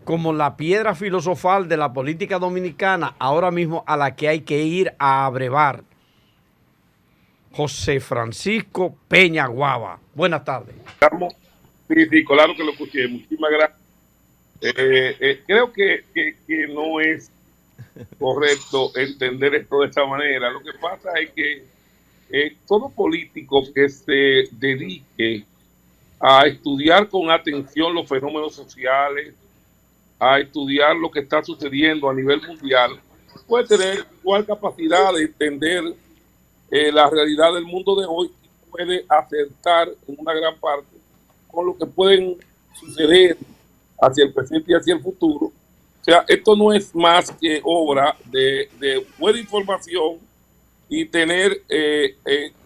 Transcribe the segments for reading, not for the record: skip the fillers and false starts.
como la piedra filosofal de la política dominicana, ahora mismo a la que hay que ir a abrevar. José Francisco Peña Guava. Buenas tardes. Sí, sí, claro que lo escuché. Muchísimas gracias. Creo que no es correcto entender esto de esta manera. Lo que pasa es que todo político que se dedique a estudiar con atención los fenómenos sociales, a estudiar lo que está sucediendo a nivel mundial, puede tener igual capacidad de entender la realidad del mundo de hoy y puede acertar en una gran parte con lo que pueden suceder hacia el presente y hacia el futuro. O sea, esto no es más que obra de buena información y tener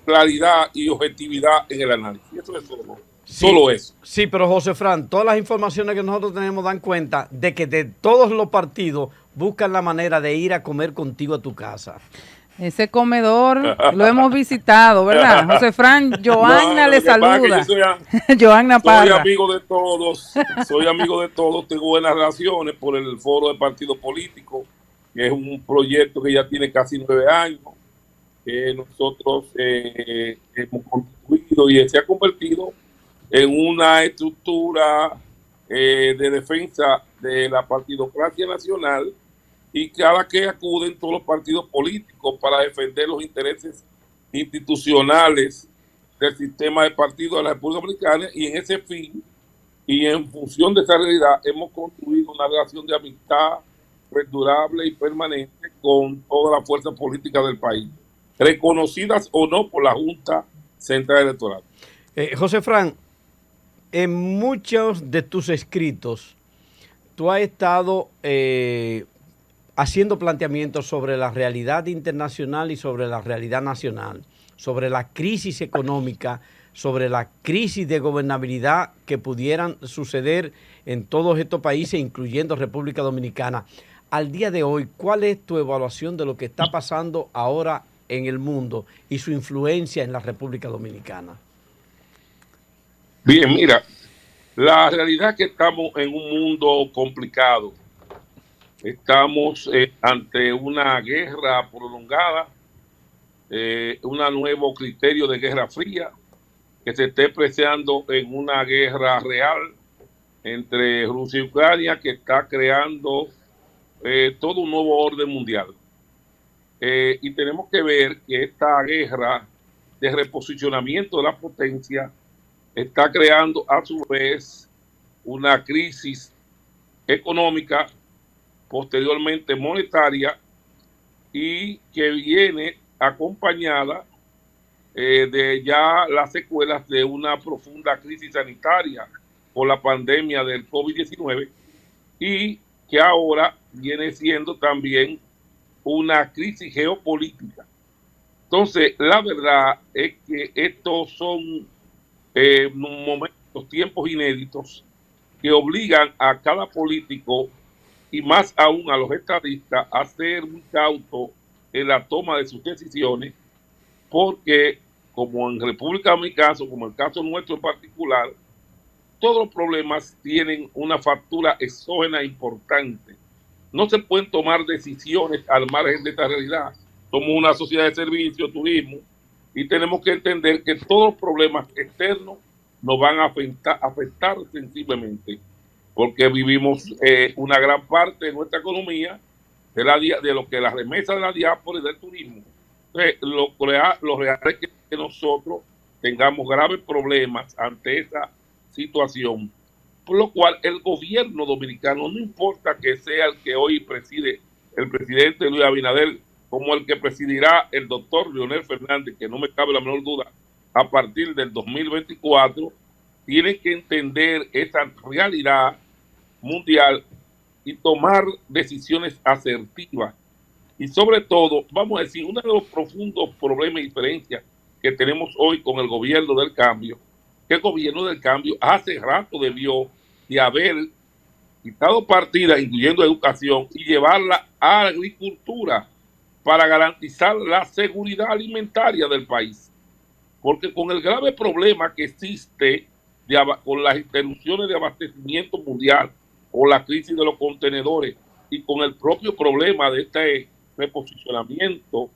claridad y objetividad en el análisis. Eso es solo, Sí, solo eso. sí, pero José Fran, todas las informaciones que nosotros tenemos dan cuenta de que de todos los partidos buscan la manera de ir a comer contigo a tu casa. Ese comedor lo hemos visitado, ¿verdad? José Fran, Joanna le saluda. Joanna Parra. Soy amigo de todos, tengo buenas relaciones por el foro de partido político, que es un proyecto que ya tiene casi 9 años, que nosotros hemos contribuido y se ha convertido en una estructura de defensa de la partidocracia nacional, y cada que acuden todos los partidos políticos para defender los intereses institucionales del sistema de partidos de la República Dominicana, y en ese fin y en función de esa realidad hemos construido una relación de amistad perdurable y permanente con todas las fuerzas políticas del país, reconocidas o no por la Junta Central Electoral. José Fran, en muchos de tus escritos tú has estado haciendo planteamientos sobre la realidad internacional y sobre la realidad nacional, sobre la crisis económica, sobre la crisis de gobernabilidad que pudieran suceder en todos estos países, incluyendo República Dominicana. Al día de hoy, ¿cuál es tu evaluación de lo que está pasando ahora en el mundo y su influencia en la República Dominicana? Bien, mira, la realidad es que estamos en un mundo complicado. Estamos ante una guerra prolongada, un nuevo criterio de guerra fría que se está apreciando en una guerra real entre Rusia y Ucrania, que está creando todo un nuevo orden mundial. Y tenemos que ver que esta guerra de reposicionamiento de la potencia está creando a su vez una crisis económica, posteriormente monetaria, y que viene acompañada de ya las secuelas de una profunda crisis sanitaria por la pandemia del COVID-19, y que ahora viene siendo también una crisis geopolítica. Entonces, la verdad es que estos son momentos, tiempos inéditos que obligan a cada político y más aún a los estadistas a ser muy cautos en la toma de sus decisiones, porque como en República Dominicana, como el caso nuestro en particular, todos los problemas tienen una factura exógena importante. No se pueden tomar decisiones al margen de esta realidad. Somos una sociedad de servicio, turismo, y tenemos que entender que todos los problemas externos nos van a afectar sensiblemente, porque vivimos una gran parte de nuestra economía de lo que la remesa de la diáspora y del turismo. Entonces, lo real es que nosotros tengamos graves problemas ante esa situación, por lo cual el gobierno dominicano, no importa que sea el que hoy preside el presidente Luis Abinader, como el que presidirá el doctor Leonel Fernández, que no me cabe la menor duda, a partir del 2024, tiene que entender esa realidad mundial y tomar decisiones asertivas. Y sobre todo, vamos a decir, uno de los profundos problemas y diferencias que tenemos hoy con el gobierno del cambio, que el gobierno del cambio hace rato debió de haber quitado partidas, incluyendo educación, y llevarla a la agricultura para garantizar la seguridad alimentaria del país. Porque con el grave problema que existe con las interrupciones de abastecimiento mundial, con la crisis de los contenedores y con el propio problema de este reposicionamiento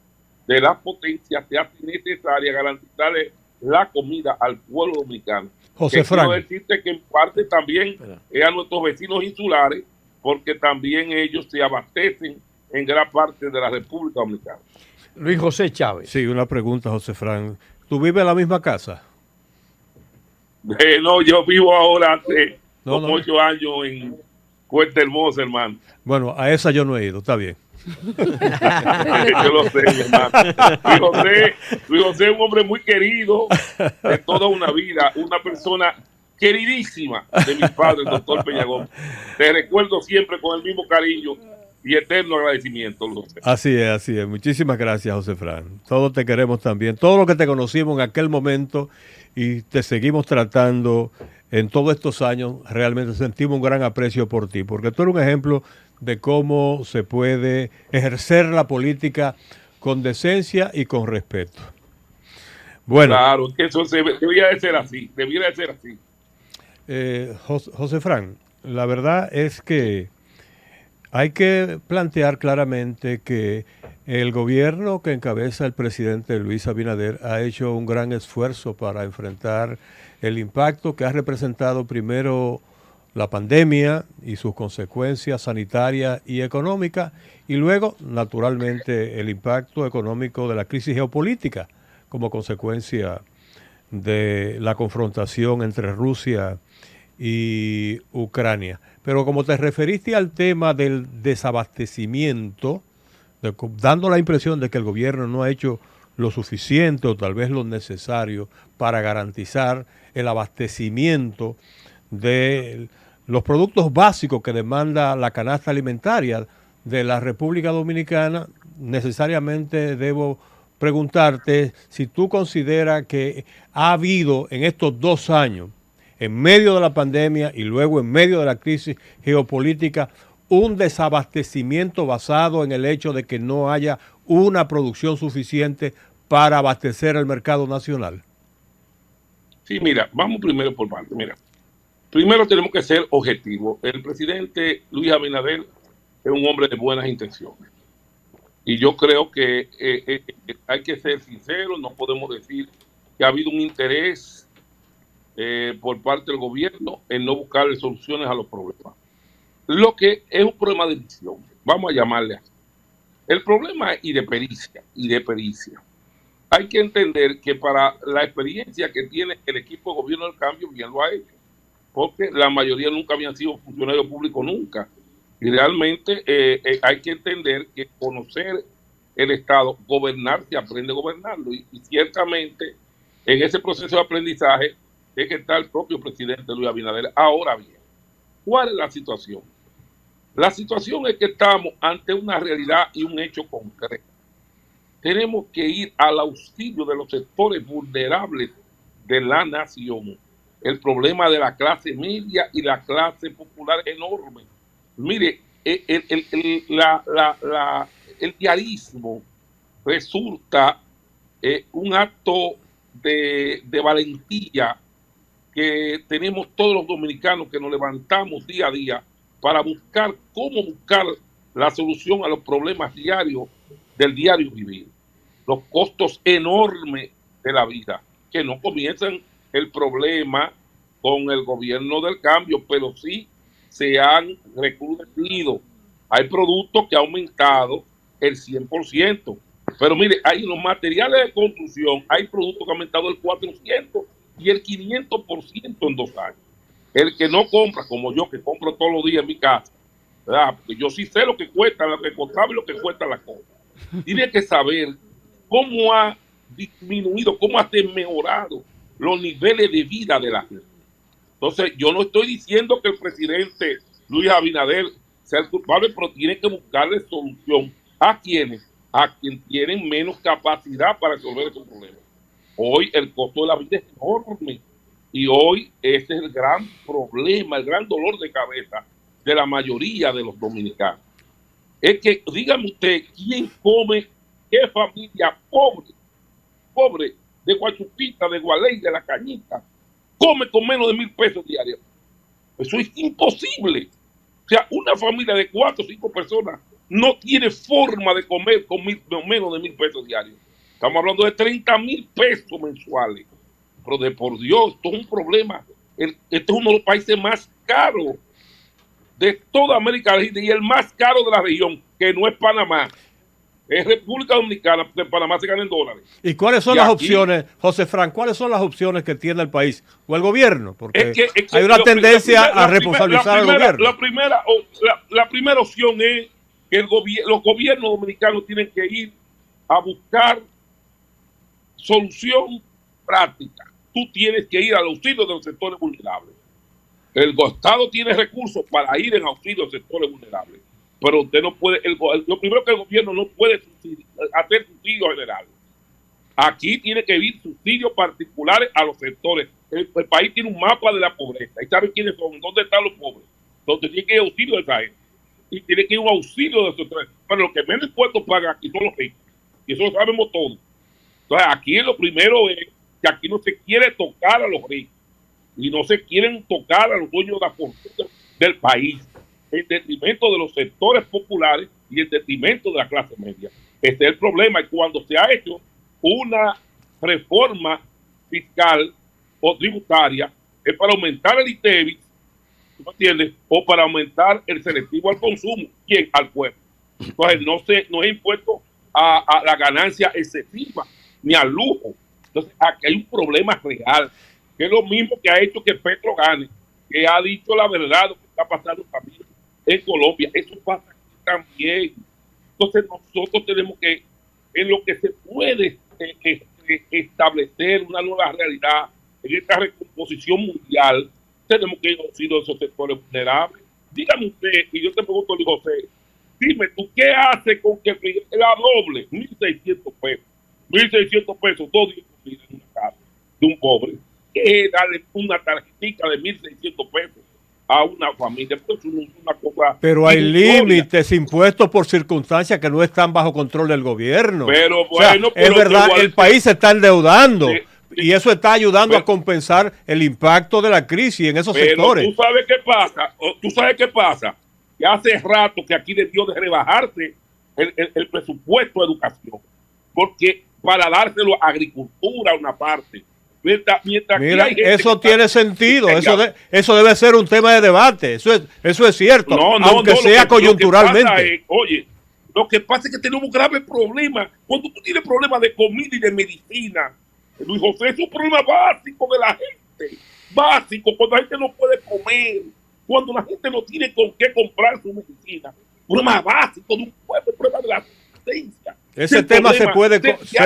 de las potencias, se hace necesaria garantizarle la comida al pueblo dominicano. José Frank. Quiero decirte que en parte también a nuestros vecinos insulares, porque también ellos se abastecen en gran parte de la República Dominicana. Luis José Chávez. Sí, una pregunta, José Frank. ¿Tú vives en la misma casa? No, yo vivo ahora hace 8 años en Puerto Hermosa, hermano. Bueno, a esa yo no he ido, está bien. Yo lo sé, mi hermano. Luis José es un hombre muy querido de toda una vida, una persona queridísima de mi padre, el doctor Peñagón. Te recuerdo siempre con el mismo cariño y eterno agradecimiento, Luis José. Así es, así es. Muchísimas gracias, José Fran. Todos te queremos también. Todo lo que te conocimos en aquel momento y te seguimos tratando en todos estos años, realmente sentimos un gran aprecio por ti, porque tú eres un ejemplo de cómo se puede ejercer la política con decencia y con respeto. Bueno. Claro, que eso debería de ser así, José Fran, la verdad es que hay que plantear claramente que el gobierno que encabeza el presidente Luis Abinader ha hecho un gran esfuerzo para enfrentar el impacto que ha representado primero la pandemia y sus consecuencias sanitarias y económicas, y luego, naturalmente, el impacto económico de la crisis geopolítica como consecuencia de la confrontación entre Rusia y Ucrania. Pero como te referiste al tema del desabastecimiento, dando la impresión de que el gobierno no ha hecho lo suficiente o tal vez lo necesario para garantizar el abastecimiento de los productos básicos que demanda la canasta alimentaria de la República Dominicana, necesariamente debo preguntarte si tú consideras que ha habido en estos 2 años, en medio de la pandemia y luego en medio de la crisis geopolítica, un desabastecimiento basado en el hecho de que no haya una producción suficiente para abastecer el mercado nacional. Sí, mira, vamos primero por parte. Mira, primero tenemos que ser objetivos. El presidente Luis Abinader es un hombre de buenas intenciones. Y yo creo que hay que ser sinceros, no podemos decir que ha habido un interés por parte del gobierno en no buscarle soluciones a los problemas. Lo que es un problema de visión, vamos a llamarle así. El problema y de pericia. Hay que entender que para la experiencia que tiene el equipo de gobierno del cambio, bien lo ha hecho, porque la mayoría nunca habían sido funcionarios públicos nunca. Y realmente hay que entender que conocer el Estado, gobernar, se aprende a gobernarlo. Y ciertamente en ese proceso de aprendizaje es que está el propio presidente Luis Abinader. Ahora bien, ¿cuál es la situación? La situación es que estamos ante una realidad y un hecho concreto. Tenemos que ir al auxilio de los sectores vulnerables de la nación. El problema de la clase media y la clase popular es enorme. Mire, el diarismo resulta un acto de valentía que tenemos todos los dominicanos que nos levantamos día a día para buscar la solución a los problemas diarios del diario vivir. Los costos enormes de la vida, que no comienzan el problema con el gobierno del cambio, pero sí se han recrudecido. Hay productos que han aumentado el 100%. Pero mire, hay los materiales de construcción, hay productos que han aumentado el 400% y el 500% en 2 años. El que no compra, como yo, que compro todos los días en mi casa, ¿verdad? Porque yo sí sé lo que cuesta, lo que costaba y lo que cuesta la cosa. Tiene que saber cómo ha disminuido, cómo ha mejorado los niveles de vida de la gente. Entonces, yo no estoy diciendo que el presidente Luis Abinader sea el culpable, pero tiene que buscarle solución. ¿A quiénes? A quienes tienen menos capacidad para resolver esos problemas. Hoy el costo de la vida es enorme. Y hoy ese es el gran problema, el gran dolor de cabeza de la mayoría de los dominicanos. Es que, dígame usted, ¿quién come? ¿Qué familia pobre de Guachupita, de Gualey, de La Cañita, come con menos de 1,000 pesos diarios? Eso es imposible. O sea, una familia de 4 o 5 personas no tiene forma de comer con menos de 1,000 pesos diarios. Estamos hablando de 30,000 pesos mensuales. Pero de por Dios, esto es un problema. Este es uno de los países más caros de toda América Latina y el más caro de la región, que no es Panamá. Es República Dominicana, porque en Panamá se gana en dólares. ¿Y cuáles son las opciones, José Fran? ¿Cuáles son las opciones que tiene el país o el gobierno? Porque hay una tendencia a responsabilizar al gobierno. La primera opción es que los gobiernos dominicanos tienen que ir a buscar solución práctica. Tú tienes que ir al auxilio de los sectores vulnerables. El Estado tiene recursos para ir en auxilio de sectores vulnerables. Pero usted no puede, lo primero que el gobierno no puede hacer subsidios generales. Aquí tiene que ir subsidios particulares a los sectores. El país tiene un mapa de la pobreza. ¿Y sabe quiénes son? ¿Dónde están los pobres? Donde tiene que ir auxilio de esa gente. Y tiene que ir un auxilio de esos sectores. Pero los que menos impuestos pagan aquí son los ricos. Y eso lo sabemos todos. Entonces aquí lo primero es que aquí no se quiere tocar a los ricos. Y no se quieren tocar a los dueños de la fortuna del país, en detrimento de los sectores populares y en detrimento de la clase media. Este es el problema. Y cuando se ha hecho una reforma fiscal o tributaria, es para aumentar el ITEVIS, ¿tú me entiendes? O para aumentar el selectivo al consumo. ¿Quién? Al pueblo. Entonces no es impuesto a la ganancia excesiva ni al lujo. Entonces aquí hay un problema real, que es lo mismo que ha hecho que Petro gane, que ha dicho la verdad, lo que está pasando también en Colombia. Eso pasa aquí también. Entonces nosotros tenemos que, en lo que se puede establecer una nueva realidad, en esta recomposición mundial, tenemos que ir a auxilio de esos sectores vulnerables. Dígame usted, y yo te pregunto, Luis José, dime tú, ¿qué hace con que la doble? 1,600 pesos. 1,600 pesos, 2 días en una casa de un pobre. ¿Qué es darle una tarjetita de 1,600 pesos a una familia? Pues es una cosa. Pero hay límites impuestos por circunstancias que no están bajo control del gobierno. Pero bueno, es verdad, el país se está endeudando. Y eso está ayudando a compensar el impacto de la crisis en esos sectores. ¿Tú sabes qué pasa? Que hace rato que aquí debió de rebajarse el presupuesto de educación. Porque para dárselo a agricultura una parte. Mientras mira, eso tiene sentido. Eso debe ser un tema de debate. Eso es cierto. Aunque sea coyunturalmente. Oye, lo que pasa es que tenemos un grave problema. Cuando tú tienes problemas de comida y de medicina, Luis José, es un problema básico de la gente. Básico, cuando la gente no puede comer, cuando la gente no tiene con qué comprar su medicina. Un problema básico de un pueblo, un problema de la asistencia. Ese tema se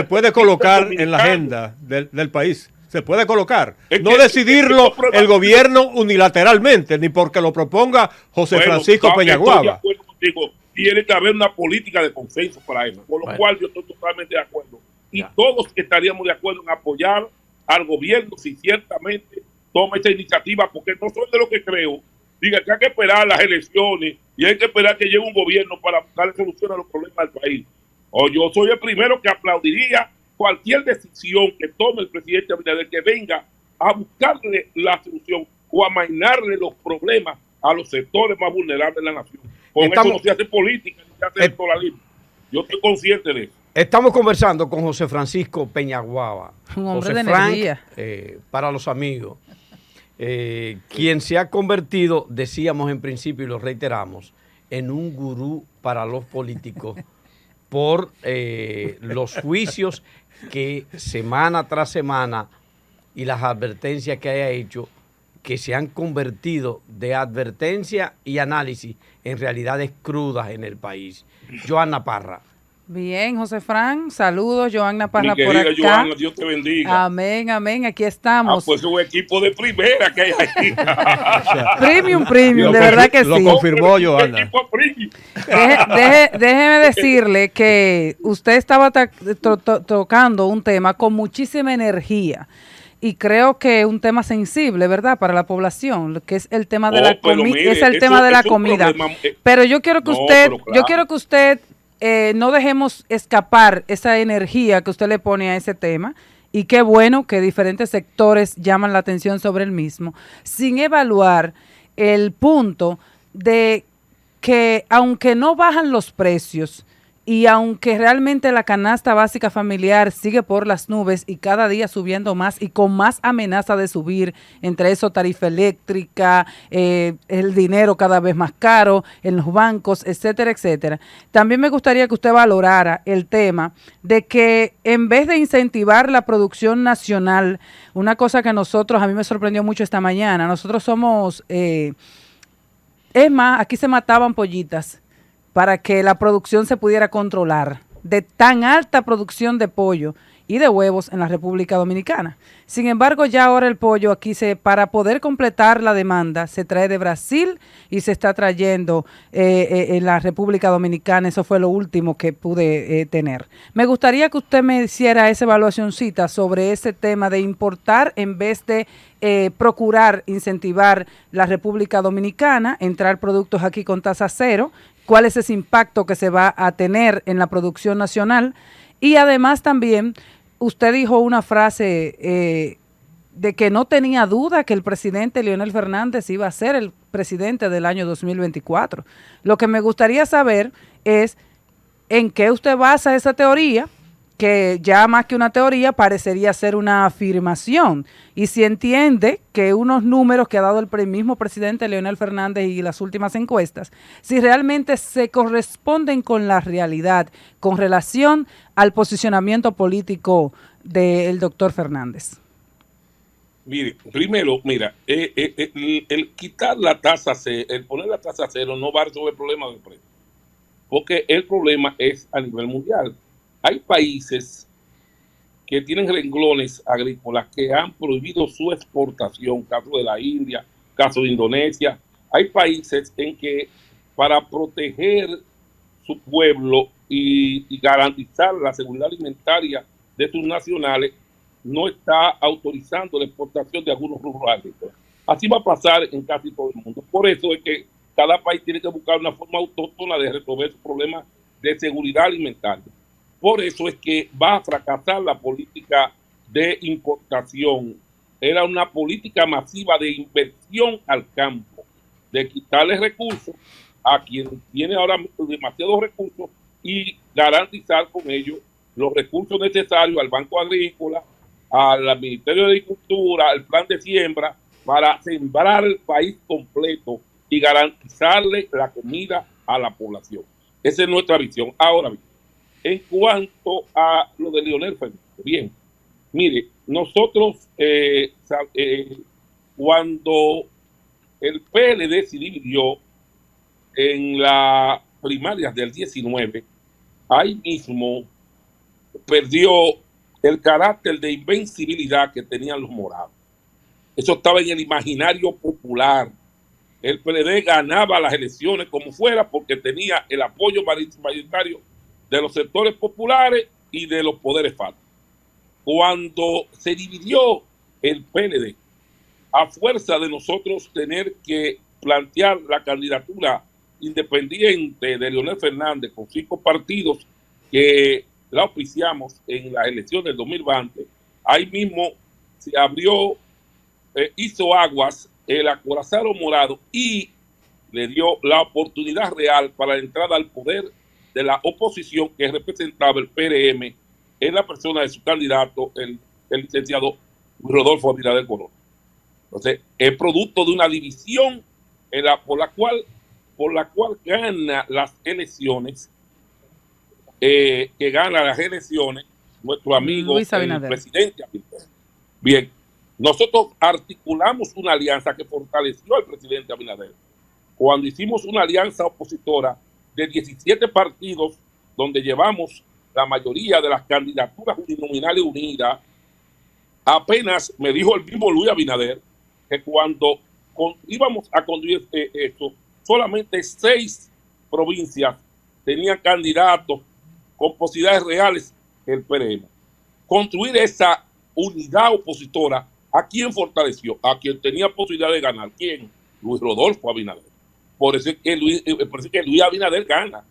puede colocar en la agenda del país. Se puede colocar. No decidirlo el gobierno unilateralmente, ni porque lo proponga José Francisco Peñaguaba. Tiene que haber una política de consenso para eso, con lo cual yo estoy totalmente de acuerdo. Y todos estaríamos de acuerdo en apoyar al gobierno si ciertamente toma esta iniciativa, porque no soy de lo que creo. Diga que hay que esperar las elecciones y hay que esperar que llegue un gobierno para buscar solución a los problemas del país. O yo soy el primero que aplaudiría cualquier decisión que tome el presidente Abinader, que venga a buscarle la solución o a amainarle los problemas a los sectores más vulnerables de la nación. Con eso no se hace política, ni se hace electoralismo. Yo estoy consciente de eso. Estamos conversando con José Francisco Peñaguaba. Un hombre de Frank, energía. Para los amigos. Quien se ha convertido, decíamos en principio y lo reiteramos, en un gurú para los políticos por los juicios que semana tras semana y las advertencias que haya hecho, que se han convertido de advertencia y análisis en realidades crudas en el país. Joanna Parra. Bien, José Fran, saludos, Joanna Parra por acá. Joanna, Dios te bendiga. Amén, amén, aquí estamos. Pues un equipo de primera que hay aquí. Premium, de verdad que sí. Lo confirmó Joanna. Déjeme decirle que usted estaba tocando un tema con muchísima energía. Y creo que es un tema sensible, ¿verdad? Para la población, que es el tema de la comida. Es el tema de la comida. Pero yo quiero que usted no dejemos escapar esa energía que usted le pone a ese tema, y qué bueno que diferentes sectores llaman la atención sobre el mismo, sin evaluar el punto de que aunque no bajan los precios y aunque realmente la canasta básica familiar sigue por las nubes y cada día subiendo más y con más amenaza de subir, entre eso tarifa eléctrica, el dinero cada vez más caro en los bancos, etcétera, etcétera. También me gustaría que usted valorara el tema de que en vez de incentivar la producción nacional, una cosa que a mí me sorprendió mucho esta mañana, nosotros somos... es más, aquí se mataban pollitas para que la producción se pudiera controlar de tan alta producción de pollo y de huevos en la República Dominicana. Sin embargo, ya ahora el pollo aquí para poder completar la demanda, se trae de Brasil y se está trayendo en la República Dominicana. Eso fue lo último que pude tener. Me gustaría que usted me hiciera esa evaluacioncita sobre ese tema de importar en vez de procurar incentivar la República Dominicana, entrar productos aquí con tasa cero, cuál es ese impacto que se va a tener en la producción nacional. Y además también usted dijo una frase de que no tenía duda que el presidente Leonel Fernández iba a ser el presidente del año 2024. Lo que me gustaría saber es en qué usted basa esa teoría, que ya más que una teoría parecería ser una afirmación, y si entiende que unos números que ha dado el mismo presidente Leonel Fernández y las últimas encuestas, si realmente se corresponden con la realidad con relación al posicionamiento político del doctor Fernández. Mire, primero, el quitar la tasa cero, el poner la tasa cero no va a resolver el problema del precio, porque el problema es a nivel mundial. Hay países que tienen renglones agrícolas que han prohibido su exportación, caso de la India, caso de Indonesia. Hay países en que para proteger su pueblo y garantizar la seguridad alimentaria de sus nacionales, no está autorizando la exportación de algunos rubros agrícolas. Así va a pasar en casi todo el mundo. Por eso es que cada país tiene que buscar una forma autóctona de resolver sus problemas de seguridad alimentaria. Por eso es que va a fracasar la política de importación. Era una política masiva de inversión al campo, de quitarle recursos a quien tiene ahora demasiados recursos y garantizar con ellos los recursos necesarios al Banco Agrícola, al Ministerio de Agricultura, al plan de siembra, para sembrar el país completo y garantizarle la comida a la población. Esa es nuestra visión. Ahora bien, en cuanto a lo de Leonel Fernández, bien, mire, nosotros cuando el PLD se dividió en las primarias del 19, ahí mismo perdió el carácter de invencibilidad que tenían los morados. Eso estaba en el imaginario popular. El PLD ganaba las elecciones como fuera porque tenía el apoyo mayoritario de los sectores populares y de los poderes fácticos. Cuando se dividió el PLD, a fuerza de nosotros tener que plantear la candidatura independiente de Leonel Fernández con 5 partidos que la auspiciamos en las elecciones del 2020, ahí mismo se abrió, hizo aguas el acorazado morado y le dio la oportunidad real para la entrada al poder de la oposición que representaba el PRM en la persona de su candidato, el licenciado Rodolfo Abinader Corona. Entonces, es producto de una división por la cual gana las elecciones, nuestro amigo, el presidente Abinader. Bien, nosotros articulamos una alianza que fortaleció al presidente Abinader. Cuando hicimos una alianza opositora de 17 partidos, donde llevamos la mayoría de las candidaturas uninominales unidas, apenas me dijo el mismo Luis Abinader que cuando íbamos a conducir esto, solamente 6 provincias tenían candidatos con posibilidades reales el PRM. Construir esa unidad opositora, ¿a quién fortaleció? A quien tenía posibilidad de ganar. ¿Quién? Luis Rodolfo Abinader. Por eso es que Luis Abinader gana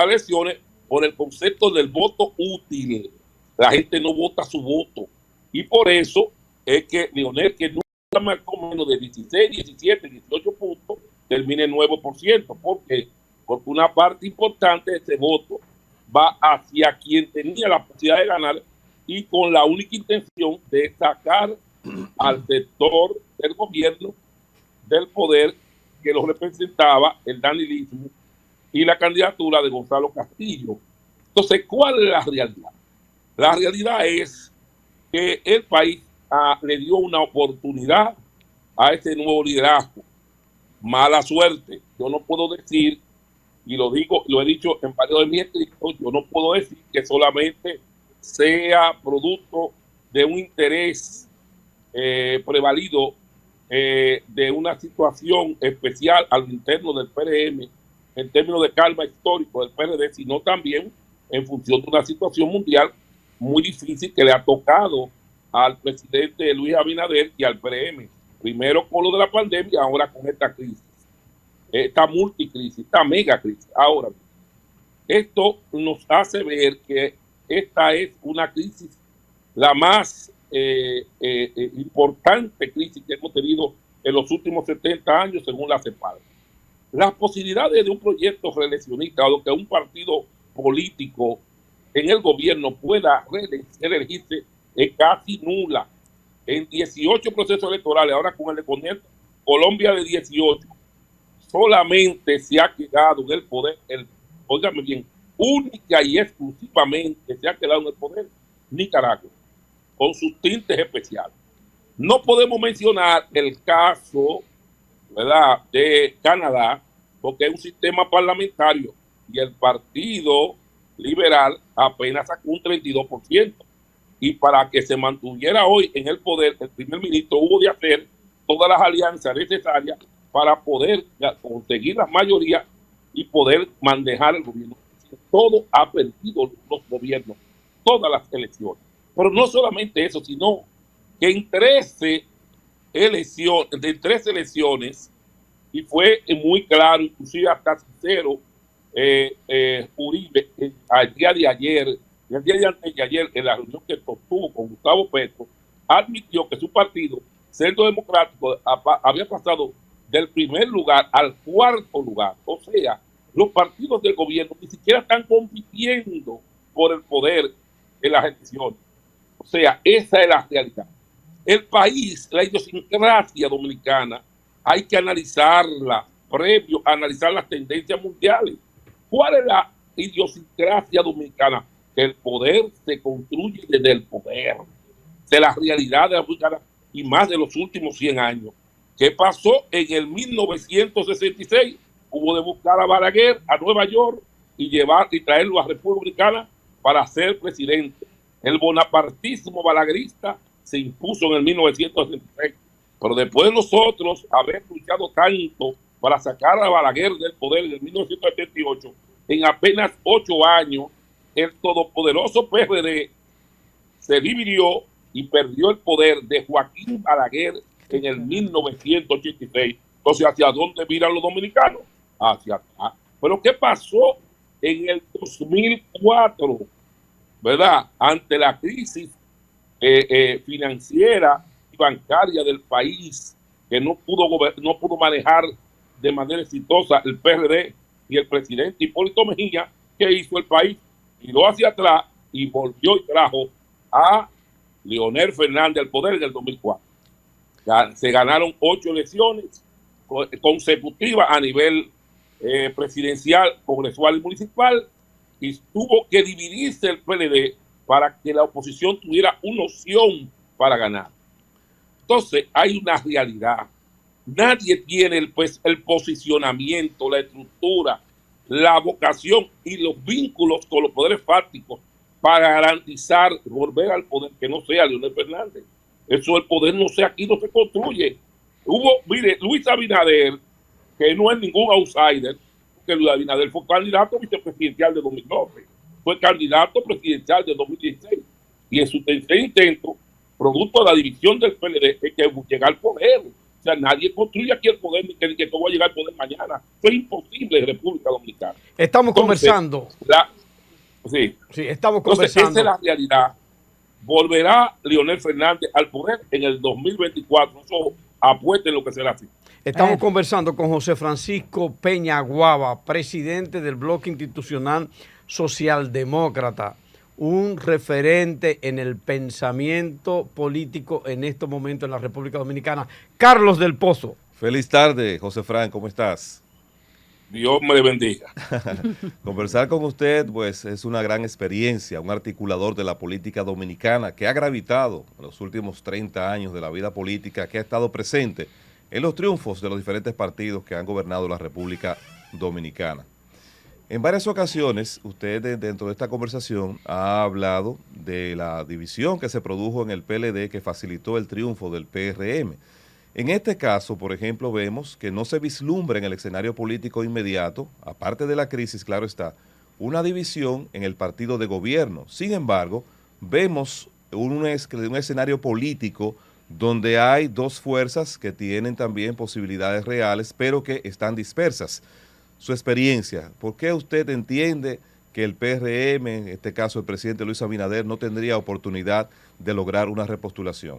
elecciones por el concepto del voto útil. La gente no vota su voto. Y por eso es que Leonel, que nunca marcó menos de 16, 17, 18 puntos, termina en 9%. ¿Por qué? porque una parte importante de ese voto va hacia quien tenía la posibilidad de ganar y con la única intención de sacar al sector del gobierno del poder que lo representaba el danilismo y la candidatura de Gonzalo Castillo. Entonces, ¿cuál es la realidad? La realidad es que el país le dio una oportunidad a este nuevo liderazgo. Mala suerte. Yo no puedo decir, y lo digo, lo he dicho en varios de mis escritos, yo no puedo decir que solamente sea producto de un interés prevalido de una situación especial al interno del PRM en términos de calma histórico del PRD, sino también en función de una situación mundial muy difícil que le ha tocado al presidente Luis Abinader y al PRM, primero con lo de la pandemia, ahora con esta crisis, esta multicrisis, esta mega crisis. Ahora, esto nos hace ver que esta es una crisis, la más importante crisis que hemos tenido en los últimos 70 años, según la CEPAL. Las posibilidades de un proyecto reeleccionista o que un partido político en el gobierno pueda reelegirse es casi nula. En 18 procesos electorales, ahora con el de Colombia de 18, solamente se ha quedado en el poder, óigame bien, única y exclusivamente se ha quedado en el poder Nicaragua, con sus tintes especiales. No podemos mencionar el caso, ¿verdad?, de Canadá, porque es un sistema parlamentario y el Partido Liberal apenas sacó un 32%. Y para que se mantuviera hoy en el poder, el primer ministro hubo de hacer todas las alianzas necesarias para poder conseguir la mayoría y poder manejar el gobierno. Todo ha perdido los gobiernos, todas las elecciones. Pero no solamente eso, sino que en 13 elecciones, y fue muy claro, inclusive hasta sincero, Uribe, al día de ayer, el día de antes de ayer, en la reunión que sostuvo con Gustavo Petro, admitió que su partido, Centro Democrático, había pasado del primer lugar al cuarto lugar. O sea, los partidos del gobierno ni siquiera están compitiendo por el poder en las elecciones. O sea, esa es la realidad. El país, la idiosincrasia dominicana, hay que analizarla previo a analizar las tendencias mundiales. ¿Cuál es la idiosincrasia dominicana? Que el poder se construye desde el poder, de la realidad de la dominicana y más de los últimos 100 años. ¿Qué pasó en el 1966? Hubo de buscar a Balaguer a Nueva York y traerlo a República Dominicana para ser presidente. El bonapartismo balaguerista se impuso en el 1966, pero después de nosotros haber luchado tanto para sacar a Balaguer del poder en el 1978, en apenas 8 años, el todopoderoso PRD se dividió y perdió el poder de Joaquín Balaguer en el 1986. Entonces, ¿hacia dónde miran los dominicanos? Hacia acá. Pero ¿qué pasó en el 2004? ¿Verdad? Ante la crisis financiera y bancaria del país, que no pudo manejar de manera exitosa el PRD y el presidente Hipólito Mejía, ¿qué hizo el país? Miró hacia atrás y volvió y trajo a Leonel Fernández al poder en el 2004. Se ganaron 8 elecciones consecutivas a nivel presidencial, congresual y municipal, y tuvo que dividirse el PLD para que la oposición tuviera una opción para ganar. Entonces, hay una realidad. Nadie tiene el posicionamiento, la estructura, la vocación y los vínculos con los poderes fácticos para garantizar volver al poder que no sea Leonel Fernández. Eso, el poder no sea aquí, no se construye. Mire, Luis Abinader, que no es ningún outsider, porque Luis Abinader fue candidato vicepresidencial de 2012, fue candidato presidencial de 2016, y en su tercer intento, producto de la división del PLD, es que llegar al poder. O sea, nadie construye aquí el poder ni que todo va a llegar al poder mañana. Eso es imposible en República Dominicana. Estamos conversando. Sí, estamos entonces, conversando. esa es la realidad. Volverá Leonel Fernández al poder en el 2024. Eso apuesten lo que será así. Estamos conversando con José Francisco Peña Guava, presidente del Bloque Institucional Socialdemócrata, un referente en el pensamiento político en estos momentos en la República Dominicana. Carlos del Pozo. Feliz tarde, José Fran, ¿cómo estás? Dios me le bendiga. Conversar con usted, pues, es una gran experiencia, un articulador de la política dominicana que ha gravitado en los últimos 30 años de la vida política, que ha estado presente en los triunfos de los diferentes partidos que han gobernado la República Dominicana. En varias ocasiones, usted dentro de esta conversación ha hablado de la división que se produjo en el PLD que facilitó el triunfo del PRM. En este caso, por ejemplo, vemos que no se vislumbra en el escenario político inmediato, aparte de la crisis, claro está, una división en el partido de gobierno. Sin embargo, vemos un escenario político donde hay dos fuerzas que tienen también posibilidades reales, pero que están dispersas. Su experiencia, ¿por qué usted entiende que el PRM, en este caso el presidente Luis Abinader, no tendría oportunidad de lograr una repostulación?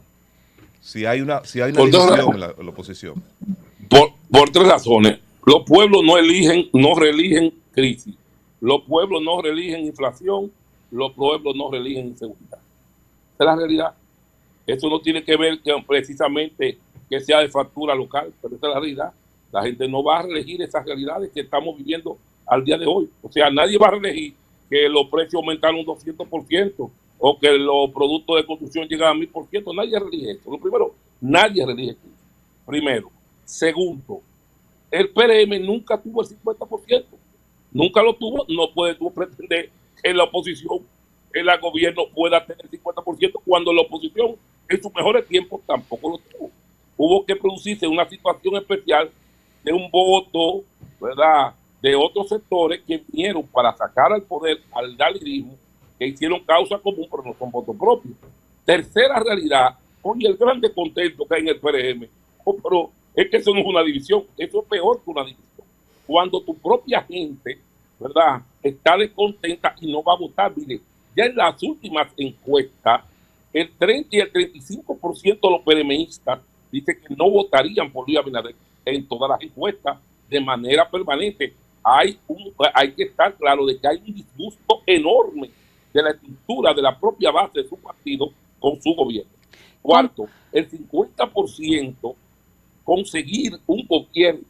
Si hay una división en la oposición. Por tres razones. Los pueblos no reeligen crisis. Los pueblos no reeligen inflación. Los pueblos no reeligen inseguridad. Esa es la realidad. Eso no tiene que ver precisamente que sea de factura local, pero esa es la realidad. La gente no va a reelegir esas realidades que estamos viviendo al día de hoy. O sea, nadie va a reelegir que los precios aumentaron un 200% o que los productos de construcción llegan a 1000%. Nadie reelige eso. Lo primero, nadie reelige eso. Primero. Segundo, el PRM nunca tuvo el 50%. Nunca lo tuvo. No puede tú pretender que la oposición, el gobierno pueda tener el 50% cuando la oposición en sus mejores tiempos tampoco lo tuvo. Hubo que producirse una situación especial de un voto, ¿verdad?, de otros sectores que vinieron para sacar al poder al dalirismo, que hicieron causa común, pero no son votos propios. Tercera realidad, oye, el gran descontento que hay en el PRM, pero es que eso no es una división, eso es peor que una división. Cuando tu propia gente, ¿verdad?, está descontenta y no va a votar. Mire, ya en las últimas encuestas, el 30 y el 35% de los PRMistas dicen que no votarían por Luis Abinader en todas las encuestas de manera permanente. Hay que estar claro de que hay un disgusto enorme de la estructura de la propia base de su partido con su gobierno. Cuarto, el 50% conseguir un gobierno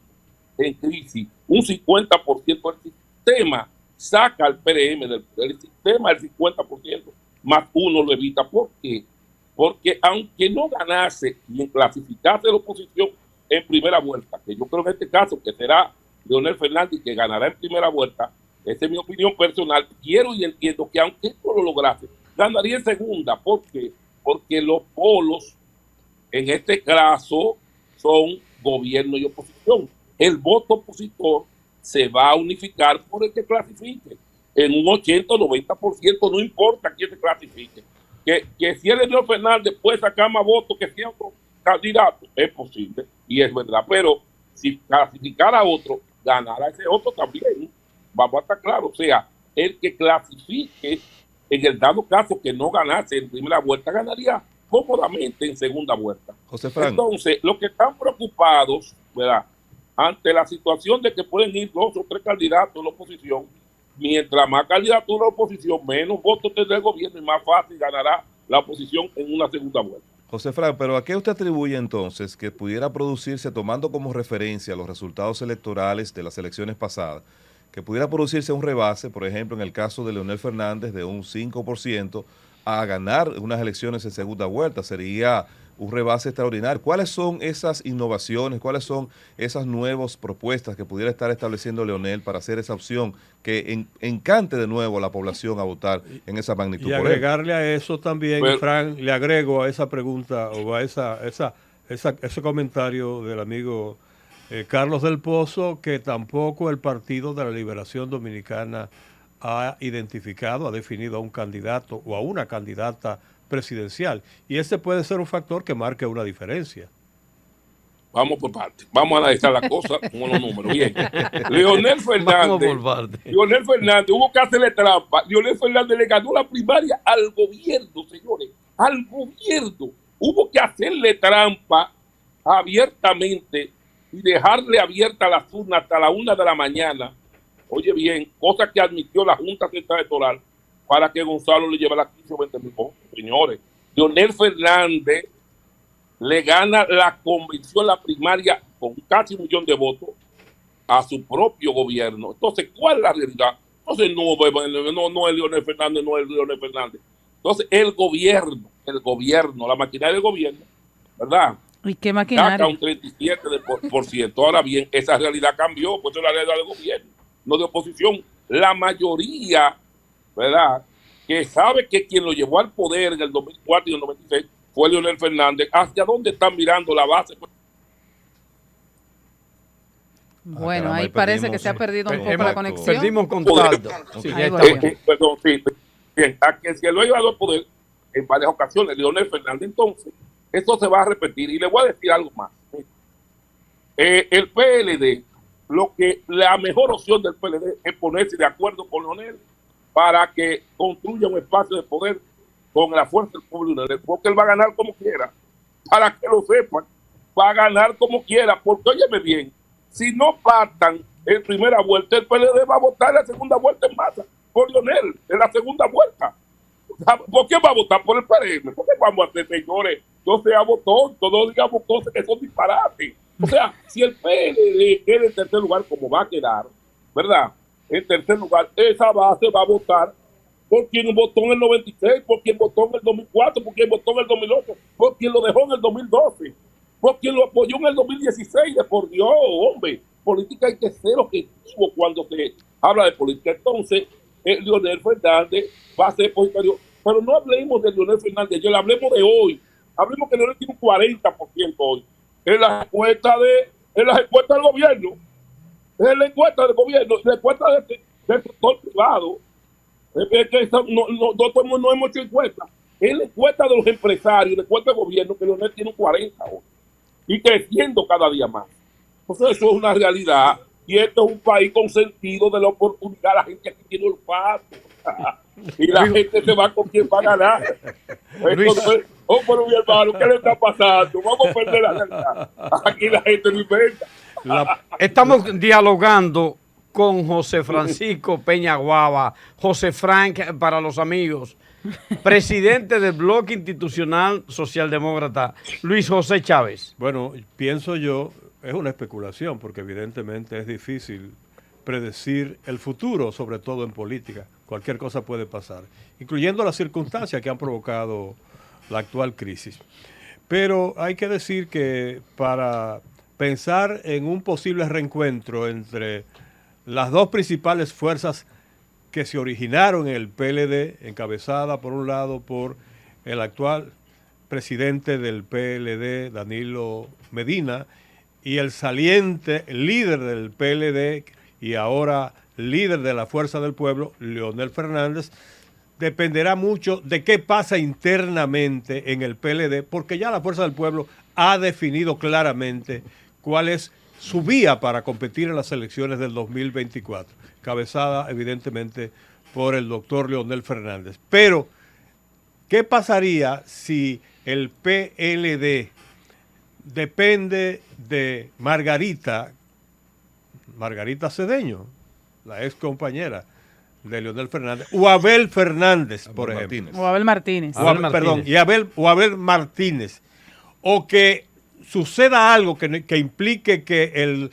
en crisis, un 50% del sistema saca al PRM del sistema, el 50% más uno lo evita. ¿Por qué? Porque aunque no ganase y clasificase la oposición en primera vuelta, que yo creo en este caso que será Leonel Fernández que ganará en primera vuelta, esa es mi opinión personal, quiero y entiendo que aunque esto lo lograse, ganaría en segunda. ¿Por qué? Porque los polos, en este caso, son gobierno y oposición. El voto opositor se va a unificar por el que clasifique. En un 80 o 90%, no importa quién se clasifique. Que si el Leonel Fernández puede sacar más votos que si otro candidato, es posible, y es verdad, pero si clasificara a otro, ganará ese otro también. Vamos a estar claros, o sea, el que clasifique, en el dado caso que no ganase en primera vuelta, ganaría cómodamente en segunda vuelta. José Fran. Entonces, los que están preocupados, ¿verdad?, ante la situación de que pueden ir 2 o 3 candidatos de la oposición, mientras más candidatos de la oposición, menos votos tendrá el gobierno y más fácil ganará la oposición en una segunda vuelta. José Fran, pero ¿a qué usted atribuye entonces que pudiera producirse, tomando como referencia los resultados electorales de las elecciones pasadas, que pudiera producirse un rebase, por ejemplo, en el caso de Leonel Fernández, de un 5% a ganar unas elecciones en segunda vuelta? Sería un rebase extraordinario. ¿Cuáles son esas innovaciones, cuáles son esas nuevas propuestas que pudiera estar estableciendo Leonel para hacer esa opción que encante de nuevo a la población a votar en esa magnitud? Y agregarle a eso también, Fran, le agrego a esa pregunta o a ese comentario del amigo Carlos del Pozo, que tampoco el Partido de la Liberación Dominicana ha identificado, ha definido a un candidato o a una candidata presidencial. Y ese puede ser un factor que marque una diferencia. Vamos por partes. Vamos a analizar la cosa con los números. Bien. Leonel Fernández hubo que hacerle trampa. Leonel Fernández le ganó la primaria al gobierno, señores. Al gobierno. Hubo que hacerle trampa abiertamente y dejarle abierta la urnas hasta la 1 de la mañana, oye bien, cosa que admitió la Junta Central Electoral para que Gonzalo le llevara 15 o 20 mil votos. Señores, Leonel Fernández le gana la convención, la primaria, con casi 1 millón de votos a su propio gobierno. Entonces, ¿cuál es la realidad? Entonces, no es Leonel Fernández, no es Leonel Fernández. Entonces, el gobierno, la maquinaria del gobierno, ¿verdad? ¿Y qué maquinaria? Saca un 37%. Ahora bien, esa realidad cambió, pues es la realidad del gobierno, no de oposición. La mayoría, ¿verdad?, que sabe que quien lo llevó al poder en el 2004 y el 96 fue Leonel Fernández. ¿Hacia dónde están mirando la base? Bueno, caramba, ahí parece que se ha perdido un poco la conexión. Perdimos contacto. Sí, Ahí ya voy. estamos. Perdón, sí. Bien, a quien se lo ha llevado al poder en varias ocasiones, Leonel Fernández. Entonces, esto se va a repetir. Y le voy a decir algo más. El PLD, la mejor opción del PLD es ponerse de acuerdo con Leonel para que construya un espacio de poder con la fuerza del pueblo de Leonel, porque él va a ganar como quiera. Para que lo sepan, va a ganar como quiera, porque óyeme bien, si no pactan en primera vuelta, el PLD va a votar en la segunda vuelta en masa por Leonel, en la segunda vuelta. ¿Por qué va a votar por el PRM? ¿Por qué vamos a hacer, señores? No seamos tontos, no digamos cosas que son disparates. O sea, si el PLD queda en tercer lugar, como va a quedar, ¿verdad? En tercer lugar, esa base va a votar por quien votó en el 96, por quien votó en el 2004, por quien votó en el 2008, por quien lo dejó en el 2012, por quien lo apoyó en el 2016. Por Dios, hombre, política hay que ser objetivo cuando se habla de política. Entonces, Leonel Fernández va a ser positivo. Pero no hablemos de Leonel Fernández, yo le hablemos de hoy. Hablemos que Leonel tiene un 40% hoy. En las encuestas del gobierno, en la encuesta del gobierno, en la encuesta del sector privado. No hemos hecho encuestas. En la encuesta de los empresarios, la encuesta del gobierno, que Leonel tiene un 40 hoy. Y creciendo cada día más. Entonces, eso es una realidad. Y esto es un país con sentido de la oportunidad. La gente aquí tiene olfato. Y la gente se va con quien va a ganar. Entonces, pero mi hermano, ¿qué le está pasando? Vamos a perder la realidad. Aquí la gente no inventa. Estamos dialogando con José Francisco Peña Guava, José Frank para los amigos, presidente del Bloque Institucional Socialdemócrata, Luis José Chávez. Bueno, pienso yo, es una especulación, porque evidentemente es difícil predecir el futuro, sobre todo en política. Cualquier cosa puede pasar, incluyendo las circunstancias que han provocado la actual crisis. Pero hay que decir que para pensar en un posible reencuentro entre las dos principales fuerzas que se originaron en el PLD, encabezada por un lado por el actual presidente del PLD, Danilo Medina, y el saliente líder del PLD y ahora líder de la Fuerza del Pueblo, Leonel Fernández, dependerá mucho de qué pasa internamente en el PLD, porque ya la Fuerza del Pueblo ha definido claramente cuál es su vía para competir en las elecciones del 2024, cabezada evidentemente por el doctor Leonel Fernández. Pero, ¿qué pasaría si el PLD depende de Margarita Cedeño, la ex compañera de Leonel Fernández, o Abel Fernández, por ejemplo? Martínez. O Abel Martínez. Perdón, y Abel Martínez. O que suceda algo que implique que el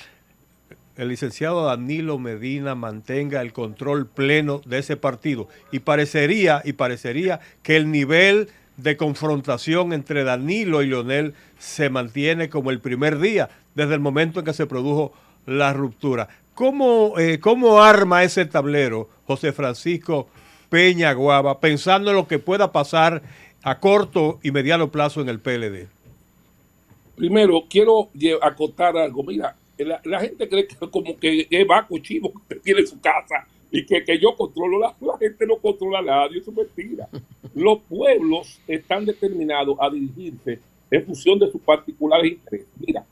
licenciado Danilo Medina mantenga el control pleno de ese partido. Y parecería que el nivel de confrontación entre Danilo y Leonel se mantiene como el primer día, desde el momento en que se produjo la ruptura. ¿Cómo arma ese tablero José Francisco Peña Guava, pensando en lo que pueda pasar a corto y mediano plazo en el PLD? Primero, quiero acotar algo. Mira, la gente cree que como que es Baco Chivo que tiene su casa y que yo controlo. La gente no controla a nadie, eso es mentira. Los pueblos están determinados a dirigirse en función de sus particulares intereses. Mira,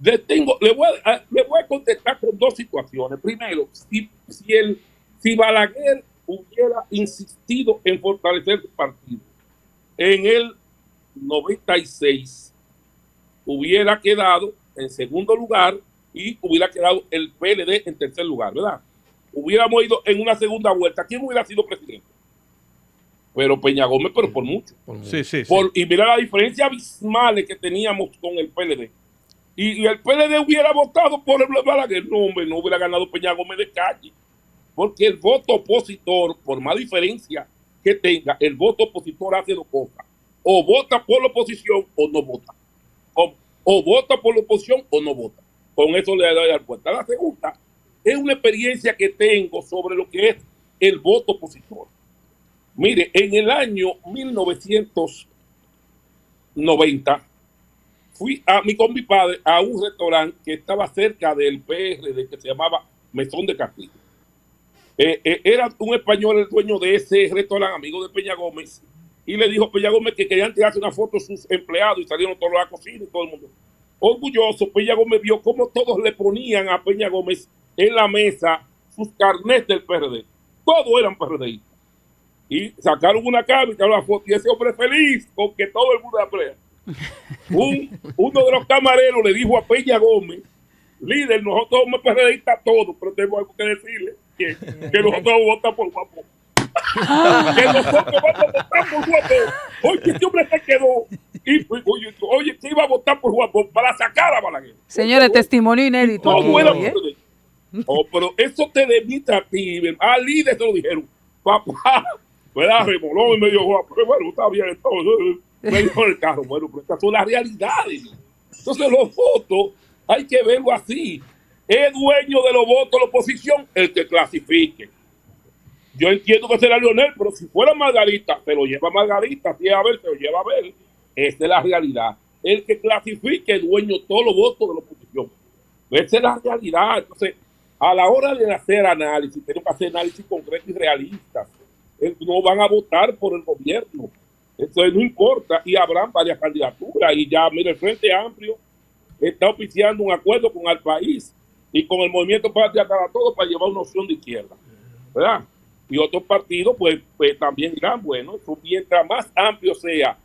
le voy a contestar con dos situaciones. Primero, si Balaguer hubiera insistido en fortalecer su partido en el 96, hubiera quedado en segundo lugar y hubiera quedado el PLD en tercer lugar, ¿verdad? Hubiéramos ido en una segunda vuelta. ¿Quién hubiera sido presidente? Pero Peña Gómez, pero por mucho. Sí. Y mira la diferencia abismal que teníamos con el PLD. Y el PLD hubiera votado por el Balaguer. No, hombre, no hubiera ganado Peña Gómez de calle. Porque el voto opositor, por más diferencia que tenga, el voto opositor hace dos cosas. O vota por la oposición o no vota. O vota por la oposición o no vota. Con eso le doy la puerta. La segunda es una experiencia que tengo sobre lo que es el voto opositor. Mire, en el año 1990 fui con mi padre a un restaurante que estaba cerca del PRD que se llamaba Mesón de Castillo. Era un español el dueño de ese restaurante, amigo de Peña Gómez, y le dijo a Peña Gómez que querían tirarse una foto de sus empleados y salieron todos a la cocina y todo el mundo. Orgulloso, Peña Gómez vio cómo todos le ponían a Peña Gómez en la mesa sus carnets del PRD. Todos eran PRDistas. Y sacaron una cámara y la foto, y ese hombre feliz con que todo el mundo la pelea. Uno de los camareros le dijo a Peña Gómez: líder, nosotros somos PRDistas todos, pero tengo algo que decirle, que nosotros vamos a votar por Guapo. Que nosotros vamos a votar por Guapo. Oye, este hombre se quedó. Y, oye, que iba a votar por Guapo para sacar a Balaguer. Señores, testimonio inédito. Oh, pero eso te demita a ti. Al líder se lo dijeron. Papá, ¿verdad? Remoló y me dijo, pero bueno, está bien, entonces me dijo en el carro. Bueno, pero estas son las realidades. Entonces los votos hay que verlo así. Es dueño de los votos de la oposición el que clasifique. Yo entiendo que será Leonel, pero si fuera Margarita, se lo lleva Margarita, si es Abel, se lo lleva Abel. Esa es la realidad. El que clasifique es dueño de todos los votos de la oposición. Esa es la realidad. Entonces, a la hora de hacer análisis, tenemos que hacer análisis concretos y realistas. No van a votar por el gobierno. Eso no importa. Y habrán varias candidaturas. Y ya, mire, el Frente Amplio está oficiando un acuerdo con el país y con el Movimiento Patria para Todos para llevar una opción de izquierda, ¿verdad? Y otros partidos pues también dirán, bueno, mientras más amplio sea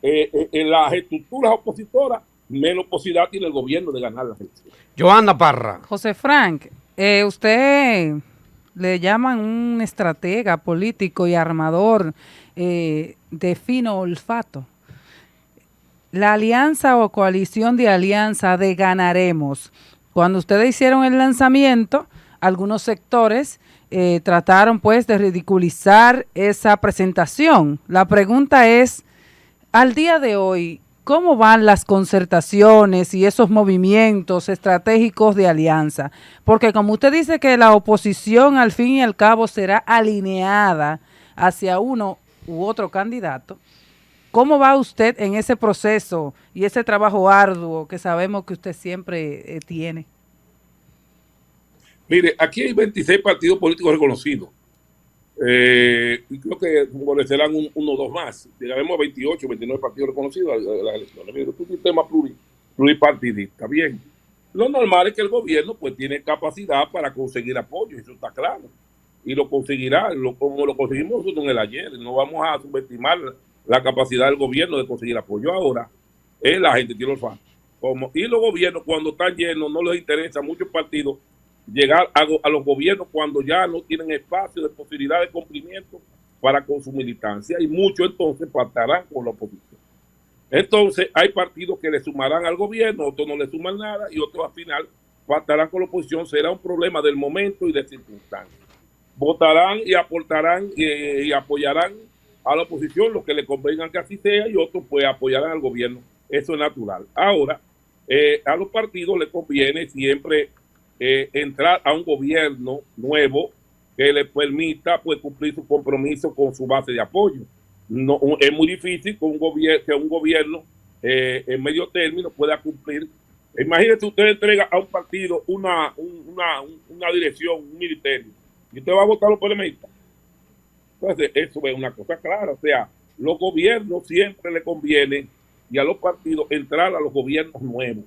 en las estructuras opositoras, menos posibilidad tiene el gobierno de ganar la elección. Johanna Parra. José Frank, usted le llaman un estratega político y armador de fino olfato. La alianza o coalición de alianza de Ganaremos, cuando ustedes hicieron el lanzamiento, algunos sectores trataron pues de ridiculizar esa presentación. La pregunta es, al día de hoy, ¿cómo van las concertaciones y esos movimientos estratégicos de alianza? Porque como usted dice que la oposición al fin y al cabo será alineada hacia uno u otro candidato, ¿cómo va usted en ese proceso y ese trabajo arduo que sabemos que usted siempre tiene? Mire, aquí hay 26 partidos políticos reconocidos. Y creo que serán uno o dos más. Llegaremos a 28, 29 partidos reconocidos a las elecciones. Es un sistema pluripartidista. Bien. Lo normal es que el gobierno pues tiene capacidad para conseguir apoyo, eso está claro. Y lo conseguirá, como lo conseguimos nosotros en el ayer. No vamos a subestimar la capacidad del gobierno de conseguir apoyo. Ahora, la gente tiene olfato. Y los gobiernos cuando están llenos no les interesa a muchos partidos llegar a los gobiernos cuando ya no tienen espacio de posibilidad de cumplimiento para con su militancia, y muchos entonces pactarán con la oposición. Entonces hay partidos que le sumarán al gobierno, otros no le suman nada y otros al final pactarán con la oposición. Será un problema del momento y de circunstancias. Votarán y aportarán y apoyarán a la oposición lo que le convengan que así sea, y otros pues apoyarán al gobierno. Eso es natural. Ahora, a los partidos les conviene siempre entrar a un gobierno nuevo que le permita pues cumplir su compromiso con su base de apoyo. No, es muy difícil que un gobierno en medio término pueda cumplir. Imagínese, usted entrega a un partido una dirección, un ministerio, y usted va a votar a los PLMistas. Entonces, eso es una cosa clara. O sea, los gobiernos siempre le conviene, y a los partidos, entrar a los gobiernos nuevos,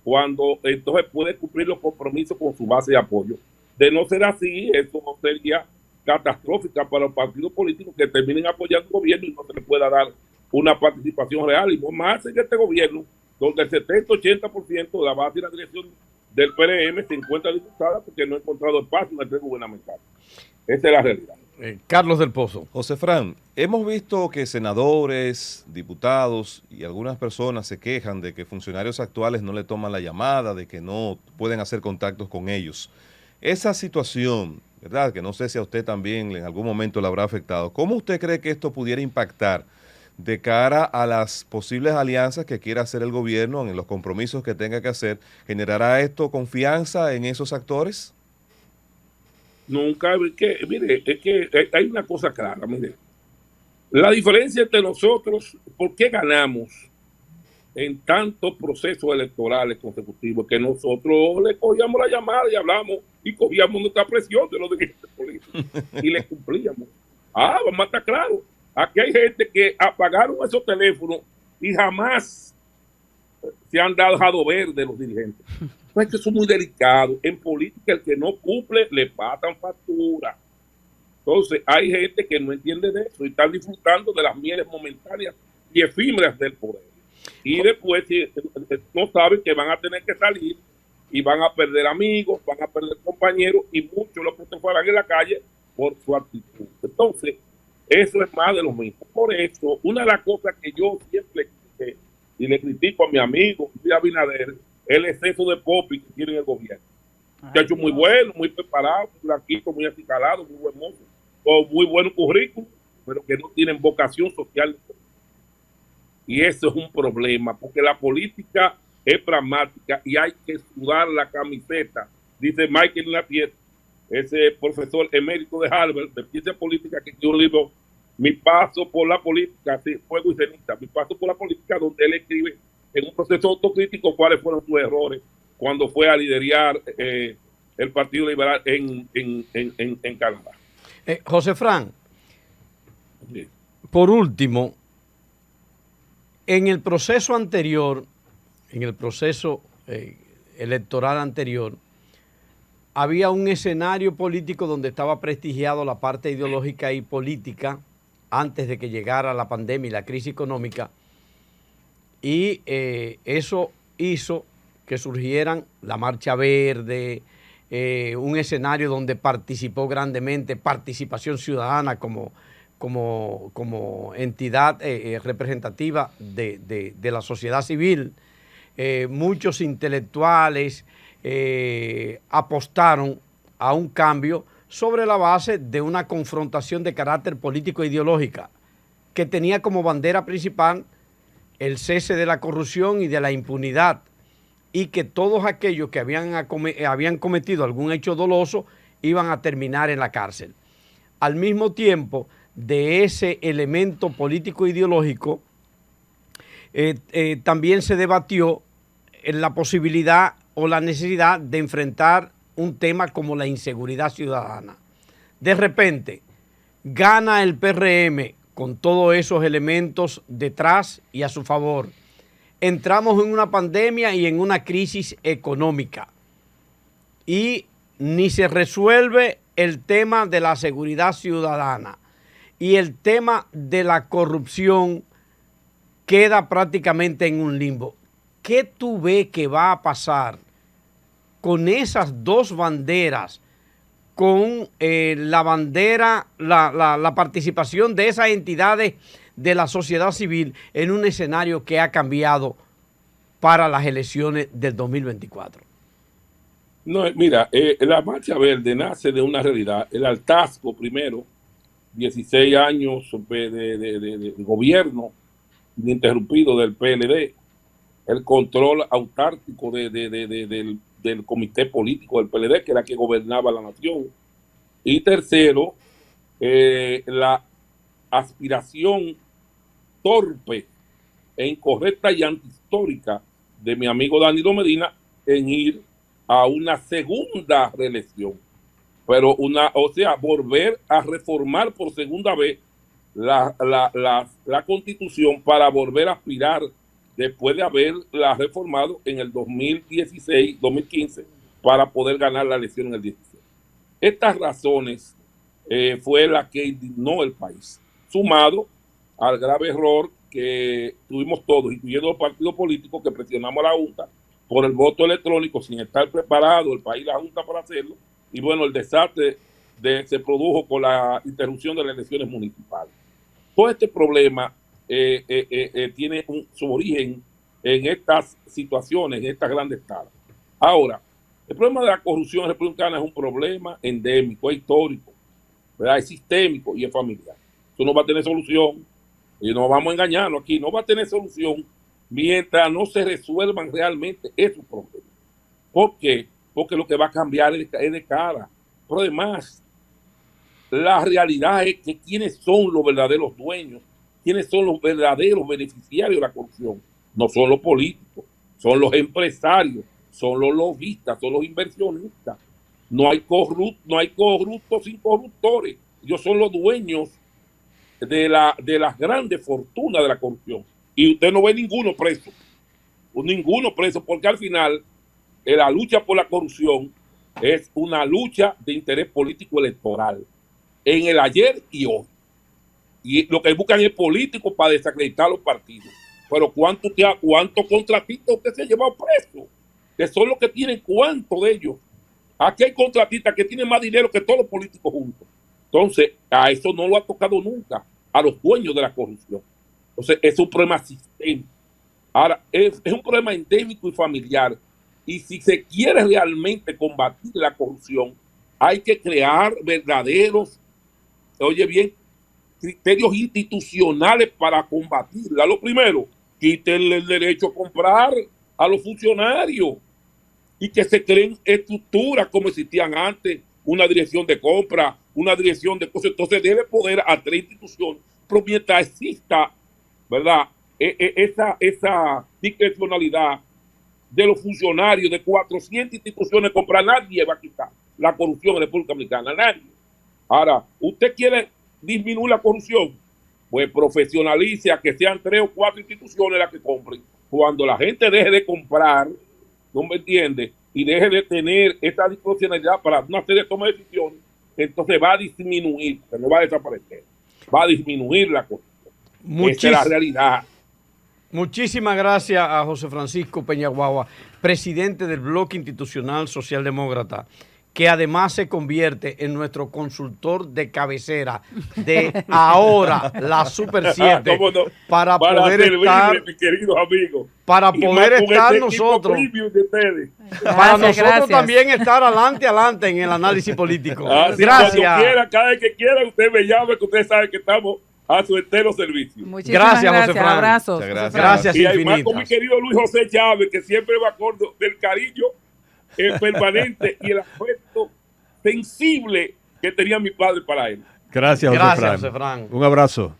cuando entonces puede cumplir los compromisos con su base de apoyo. De no ser así, eso sería catastrófica para los partidos políticos que terminen apoyando el gobierno y no se les pueda dar una participación real. Y más en este gobierno, donde el 70-80% de la base y la dirección del PRM se encuentra disputada porque no ha encontrado espacio en el tren gubernamental. Esa es la realidad. Carlos del Pozo. José Fran, hemos visto que senadores, diputados y algunas personas se quejan de que funcionarios actuales no le toman la llamada, de que no pueden hacer contactos con ellos. Esa situación, ¿verdad? Que no sé si a usted también en algún momento le habrá afectado. ¿Cómo usted cree que esto pudiera impactar de cara a las posibles alianzas que quiera hacer el gobierno, en los compromisos que tenga que hacer? ¿Generará esto confianza en esos actores? Nunca, mire, es que hay una cosa clara, mire. La diferencia entre nosotros, ¿por qué ganamos en tantos procesos electorales consecutivos? Que nosotros le cogíamos la llamada y hablamos y cogíamos nuestra presión de los dirigentes políticos y le cumplíamos. Vamos a estar claros. Aquí hay gente que apagaron esos teléfonos y jamás se han dejado ver de los dirigentes. Es que eso es muy delicado. En política, el que no cumple, le pasan factura. Entonces, hay gente que no entiende de eso y están disfrutando de las mieles momentáneas y efímeras del poder. Y después no saben que van a tener que salir y van a perder amigos, van a perder compañeros y muchos los que se fueran en la calle por su actitud. Entonces, eso es más de lo mismo. Por eso, una de las cosas que yo siempre y le critico a mi amigo Luis Abinader, el exceso de popi que tiene el gobierno. Muchacho muy bueno, muy preparado, muy blanquito, muy acicalado, muy buen mozo, con muy buen currículum, pero que no tienen vocación social. Y eso es un problema, porque la política es pragmática y hay que sudar la camiseta, dice Michael Latier, ese profesor emérito de Harvard, de ciencia política, que tiene un libro, Mi paso por la política, sí, fuego y ceniza, Mi paso por la política, donde él escribe en un proceso autocrítico cuáles fueron sus errores cuando fue a liderar el Partido Liberal en Canadá. José Fran, Sí. por último, en el proceso anterior, en el proceso electoral anterior, había un escenario político donde estaba prestigiado la parte ideológica y política antes de que llegara la pandemia y la crisis económica, y eso hizo que surgieran la Marcha Verde, un escenario donde participó grandemente Participación Ciudadana como entidad representativa de la sociedad civil. Muchos intelectuales apostaron a un cambio sobre la base de una confrontación de carácter político e ideológica que tenía como bandera principal el cese de la corrupción y de la impunidad, y que todos aquellos que habían cometido algún hecho doloso iban a terminar en la cárcel. Al mismo tiempo, de ese elemento político ideológico, también se debatió la posibilidad o la necesidad de enfrentar un tema como la inseguridad ciudadana. De repente, gana el PRM con todos esos elementos detrás y a su favor. Entramos en una pandemia y en una crisis económica y ni se resuelve el tema de la seguridad ciudadana y el tema de la corrupción queda prácticamente en un limbo. ¿Qué tú ves que va a pasar con esas dos banderas, con la bandera, la participación de esas entidades de la sociedad civil en un escenario que ha cambiado para las elecciones del 2024? No, mira, la Marcha Verde nace de una realidad. El hartazgo, primero, 16 años de gobierno ininterrumpido del PLD, el control autárquico del comité político del PLD, que era que gobernaba la nación. Y tercero, la aspiración torpe e incorrecta y antihistórica de mi amigo Danilo Medina en ir a una segunda reelección, pero volver a reformar por segunda vez la Constitución para volver a aspirar después de haberla reformado en el 2016, 2015, para poder ganar la elección en el 16. Estas razones fue la que indignó el país, sumado al grave error que tuvimos todos, incluyendo los partidos políticos, que presionamos a la Junta por el voto electrónico sin estar preparado el país, la Junta, para hacerlo. Y bueno, el desastre se produjo con la interrupción de las elecciones municipales. Todo este problema tiene su origen en estas situaciones, en estas grandes escalas. Ahora, el problema de la corrupción republicana es un problema endémico, es histórico, ¿verdad? Es sistémico y es familiar. Eso no va a tener solución, y no vamos a engañarnos aquí, no va a tener solución mientras no se resuelvan realmente esos problemas. ¿Por qué? Porque lo que va a cambiar es de cara. Pero además, la realidad es que quiénes son los verdaderos dueños, quiénes son los verdaderos beneficiarios de la corrupción. No son los políticos, son los empresarios, son los lobistas, son los inversionistas. No hay corruptos sin corruptores. Ellos son los dueños de las grandes fortunas de la corrupción. Y usted no ve ninguno preso, porque al final la lucha por la corrupción es una lucha de interés político electoral, en el ayer y hoy. Y lo que buscan es políticos para desacreditar los partidos. Pero ¿cuántos contratistas usted se ha llevado preso? Que son los que tienen cuánto de ellos. Aquí hay contratistas que tienen más dinero que todos los políticos juntos. Entonces, a eso no lo ha tocado nunca, a los dueños de la corrupción. Entonces, es un problema sistémico. Ahora, es un problema endémico y familiar. Y si se quiere realmente combatir la corrupción, hay que crear verdaderos, oye bien, criterios institucionales para combatirla. Lo primero, quítenle el derecho a comprar a los funcionarios y que se creen estructuras como existían antes, una dirección de compra, una dirección de cosas. Entonces debe poder a 3 instituciones, pero mientras exista, ¿verdad?, esa discrecionalidad de los funcionarios de 400 instituciones comprar, nadie va a quitar la corrupción en la República Dominicana, nadie. Ahora, ¿usted quiere disminuir la corrupción? Pues profesionalice a que sean 3 o 4 instituciones las que compren. Cuando la gente deje de comprar, ¿no me entiende?, y deje de tener esta discrecionalidad para una serie de toma de decisiones, entonces va a disminuir, pero no va a desaparecer, va a disminuir la corrupción. Esa es la realidad. Muchísimas gracias a José Francisco Peñaguagua, presidente del Bloque Institucional Socialdemócrata, que además se convierte en nuestro consultor de cabecera de ahora, la Super 7, no, para poder estar, mis queridos amigos, para poder estar nosotros, para nosotros también estar adelante en el análisis político. Gracias. Cuando quiera, cada vez que quiera, usted me llame, que usted sabe que estamos a su entero servicio. Muchísimas gracias, José Fran. Abrazos. Gracias y además infinitas. Con mi querido Luis José Chávez, que siempre me acuerdo del cariño permanente y el afecto sensible que tenía mi padre para él. Gracias, José Fran. Un abrazo.